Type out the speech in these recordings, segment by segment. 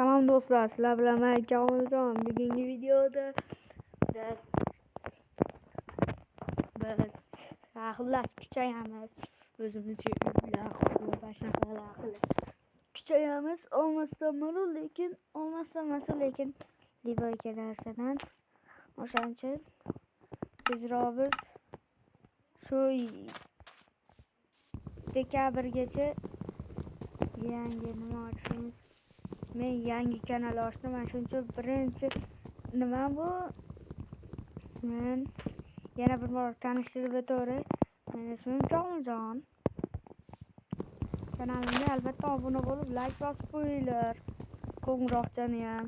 Salom do'stlar, sizlar bilan men Kamoljon. Bugungi videoda biz xullas kuchayamiz. O'zimizga uylar qurib, shunaqalar qilib kuchayamiz. Olmasdan lekin libo ikki narsadan. O'shaning uchun tezroq biz shu dekabrgacha yangi nima ochishimiz. Men yangi kanal ochdim. Shuncha birinchi nima bu? Men yana bir bor tanishtirib o'taray. Mening ismim Kamoljon. Kanalimga albatta obuna bo'lib, like bosib qo'yinglar. Qo'ng'iroqchani ham.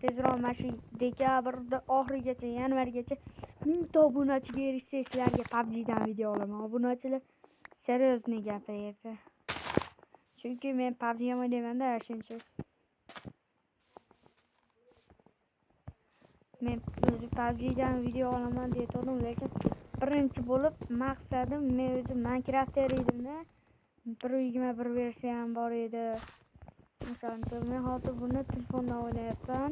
Tezroq mana shu dekabrda oxirigacha, yanvargacha 1000 ta obunachiga erishsak, sizlarga PUBG dan video olaman. Obunachilar seriozniy gapiryapti. Chunki men PUBG ham o'ynayman-da, shuncha. Men o'zi PUBG dan video olaman degandim, lekin birinchi bo'lib maqsadim men o'zi Minecraft'da edimda. 1.21 versiyam bor edi. O'shancha men hozir buni telefondan o'ynayapman.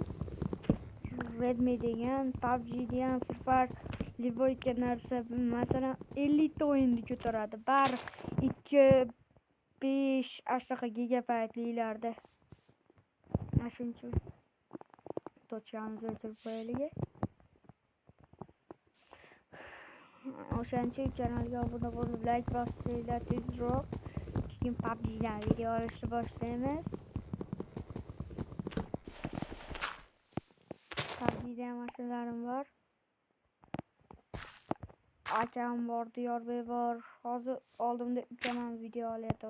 Redmi degan, PUBG degan, Free Fire, libo ikki narsa, masalan 50 ta o'yinni ko'taradi. Bari 2-5 ashtaqa gigabaytlilarda. Mana shuncha tochamizni o'chirib qo'yaylik. O'shancha kanalga obuna bo'lib, like bosinglar tezroq. Keyin PUBG dan video olishni boshlaymiz. PUBG dan mashinalarim bor. Akam bor, Diyorbek bor. Hozir oldimda ukam video olyapti.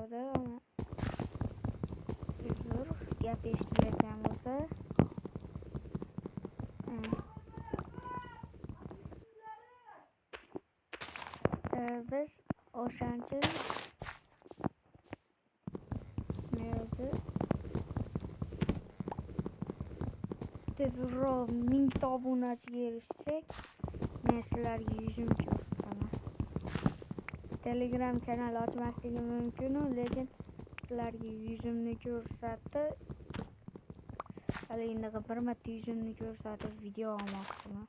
Uzr, gap eshitilayotgan bo'lsa. Biz o'shancha tezroq 1000 ta obunachiga erishsak, men sizlarga yuzim ko'rsataman. Telegram kanal ochmasligim mumkin, lekin sizlarga yuzimni ko'rsatib, haligindaqa bir marta yuzimni ko'rsatib video olmoqchiman.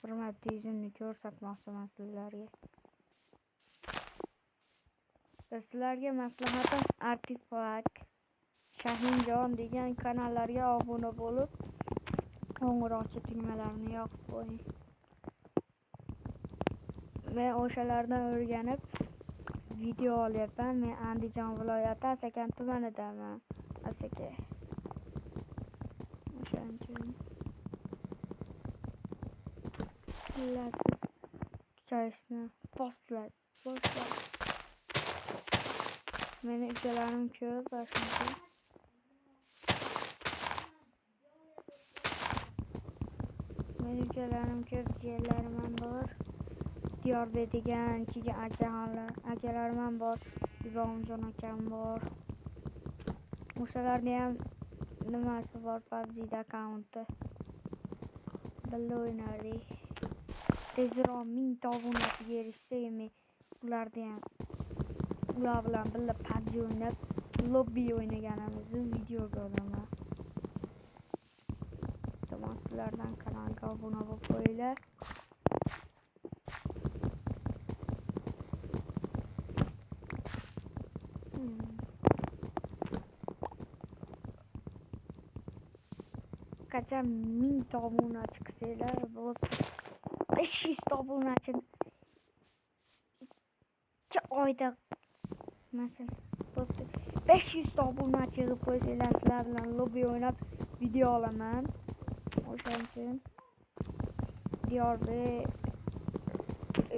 Bir marta yuzimni ko'rsatmoqchiman sizlarga. Sizlarga maslahatim Artifak, Shahinjon degan kanallarga obuna bo'lib, qo'ng'iroqcha tugmalarini yoqib qo'ying. Men o'shalardan o'rganib video olyapman. Men Andijon viloyati Asakan tumanidaman. Asaka. O'shaning uchun kuchayishni postlar. Meni ukalarim ko'p, shuncha. Meni ukalarim ko'p, jiyanlarim ham bor. Diyorbek degan keyin akalarim ham bor. Ibrohimjon akam bor. O'shalarning ham nimasi bor, PUBG akkaunti. Birga o'ynardik. Tezroq 1000 ta obunachiga erishsak, men ular bilan birga PUBG o'ynab, lobby o'ynaganimizni videoga olaman. Tamam, sizlardan kanalga obuna bo'lib qo'yinglar. Qachon 1000 ta obunachi qilsanglar, bu 500 ta obunachi 2 oyda masalan 500 ta obunachi qilib qo'ysanglar, sizlar bilan lobby o'ynab video olaman. O'shaning uchun Diyorbek,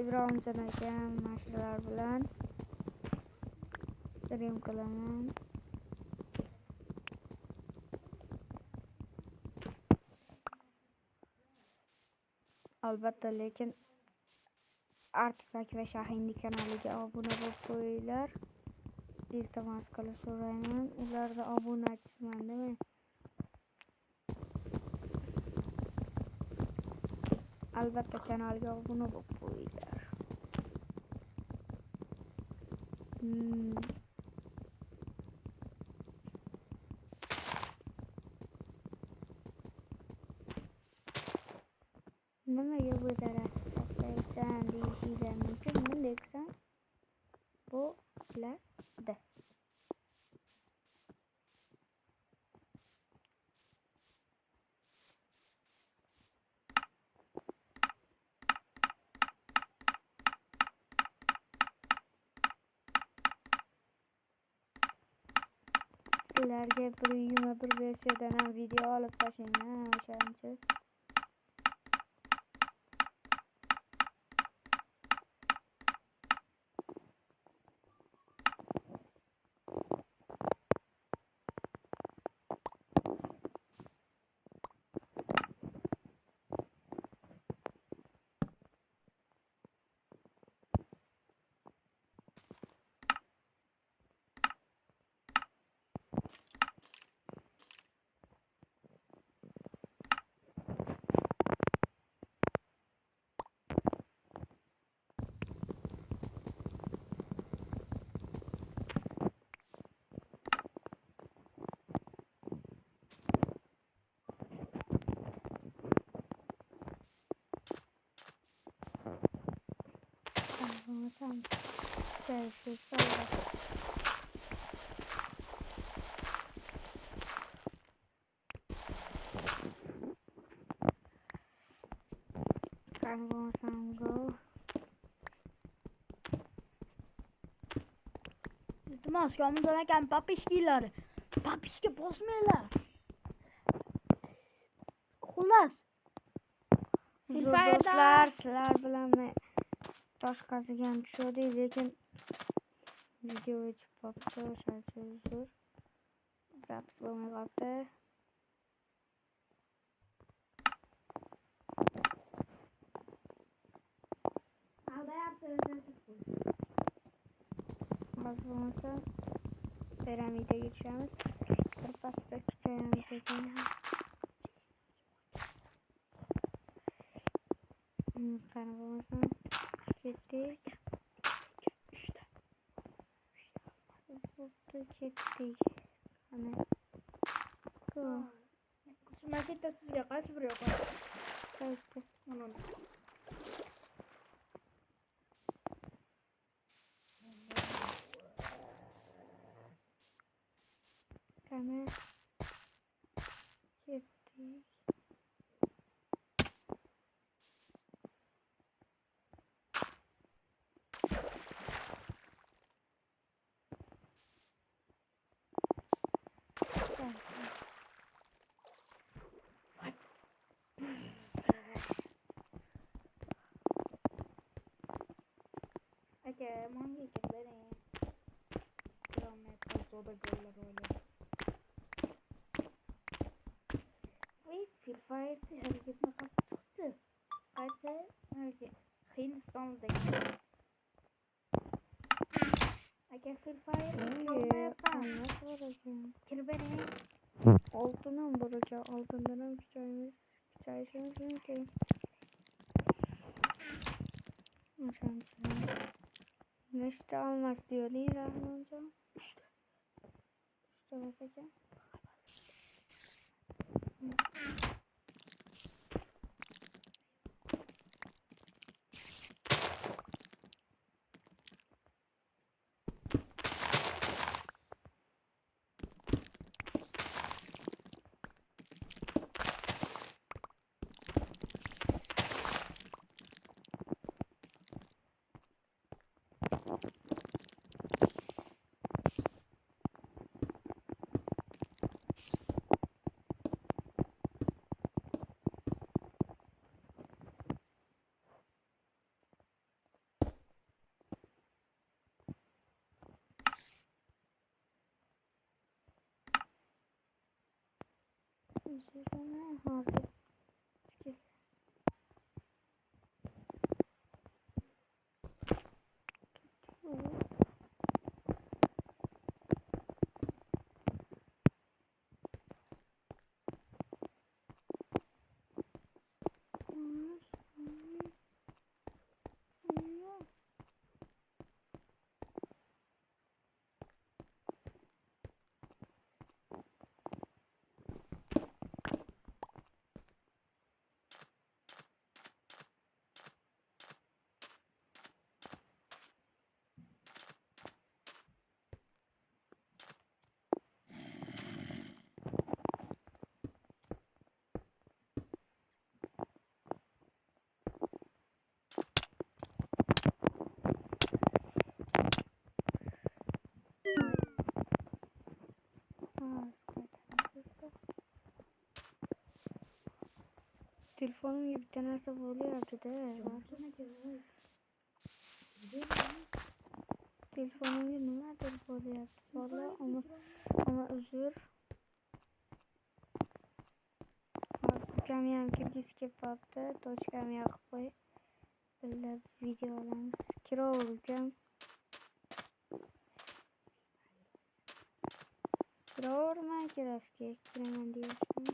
Ibrohimjon akam mashinlar bilan stream qilaman. Albatta, lekin Artifak va Shahinni kanaliga obuna bo'lib qo'yinglar. Iltimos qilib so'rayman. Ularda obunachisiman-da men. Albatta kanalga obuna bo'lib qo'yinglar. nimaga bu daraxtni tashlaysan deyishinglar mumkin. Bunday qilsam bo'ladi. Sizlarga bir versiyadan ham video olib tashlayman o'shancha. Tamam. Görüşürüz. Sango. Iltimos, Komiljon akam papishkilari. Papishka bosmanglar. Xullas. Do'stlar, sizlar bilan men tosh qazigan tushadi, lekin video o'chib qolibdi, o'shacha uzr. Zapis bo'lmay qolibdi. Hozir bo'lmasa piramidaga tushamiz. Birpasda kichayamiz ekan. Qani bo'lmasa ketdik. Ketdik. Qani. Maketda sizga qaysi biri yoqadi? Qaysi? Mana. Qani. Ketdik. Aka, manga ketlaring. Kilometr zo'dagolar o'ylar. Voy, Free Fire harakatni qasd chiqdi. Qaysi Hindistondagi. Aka, Free Fire olmayapman. Kirib bering. Oltindan bo'richa, oltindan ham kichayishimiz mumkin. O'shancha. Nechta olmas diyording, Rahmonjon? 3ta emas ekan. Hozir. telefonimga bitta narsa bo'lyapti-da. Telefonimga nimadir bo'lyapti. Bola, ama uzr. Ukam ham kirgisi kelyapti. Tochkam yoqib qo'y. Birga video olamiz. Kiraver ukam. Kiraver, Minecraftga kiraman deyapsan.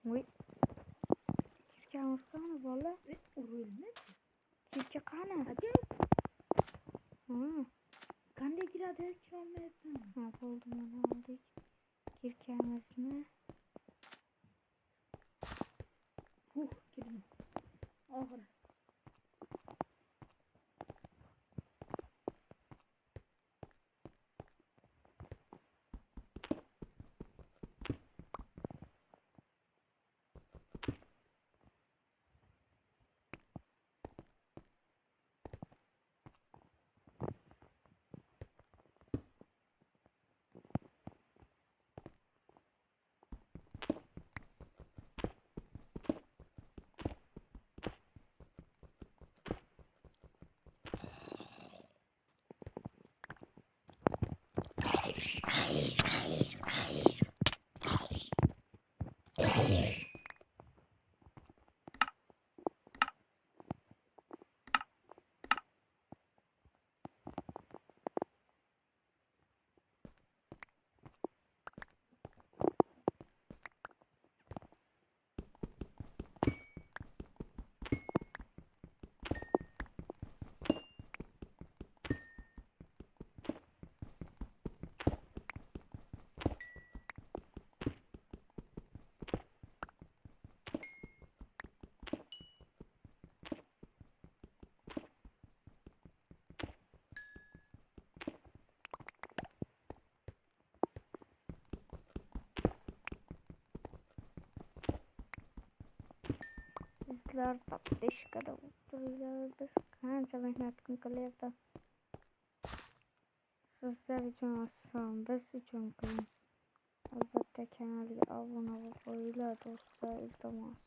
Voy. Kirkamiz qani bola? Kirka qani? Qanday kiradi? Kirolmayapman. Ha, bo'ldi, mana oldik. Kirkamizni. Kirdim. Oxiri. Sizlar подписчикada o'tiribsizlar. Biz qancha mehnat qilyapti. Sizlar uchun oson, biz uchun qiyin. Albatta kanalga obuna bo'lib qo'yinglar do'stlar, iltimos.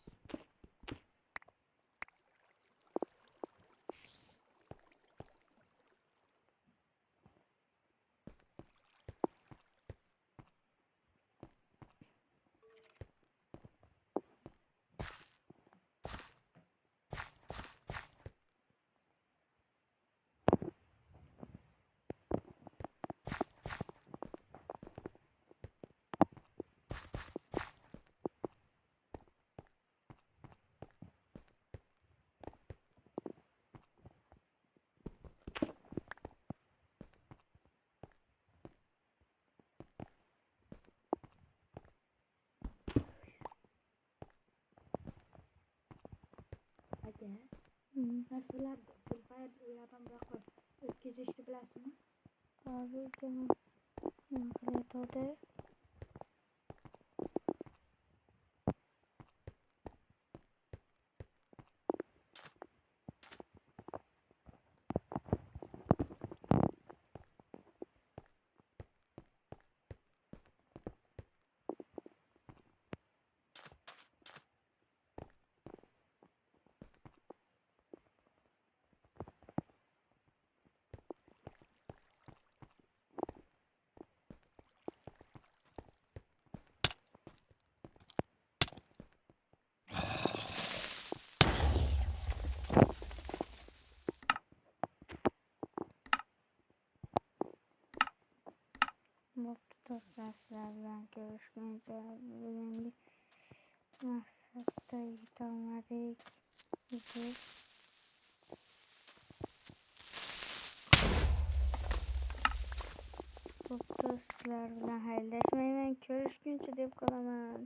Narsalar Free ulardan boqib o'tkazishni bilasizmi? Hozir nima qilyapti? Bo'pti do'stlar, sizlar bilan ko'rishguncha bugungi maqsadga yetolmadik. Bo'pti, sizlar bilan xayrlashmayman, ko'rishguncha deb qolaman.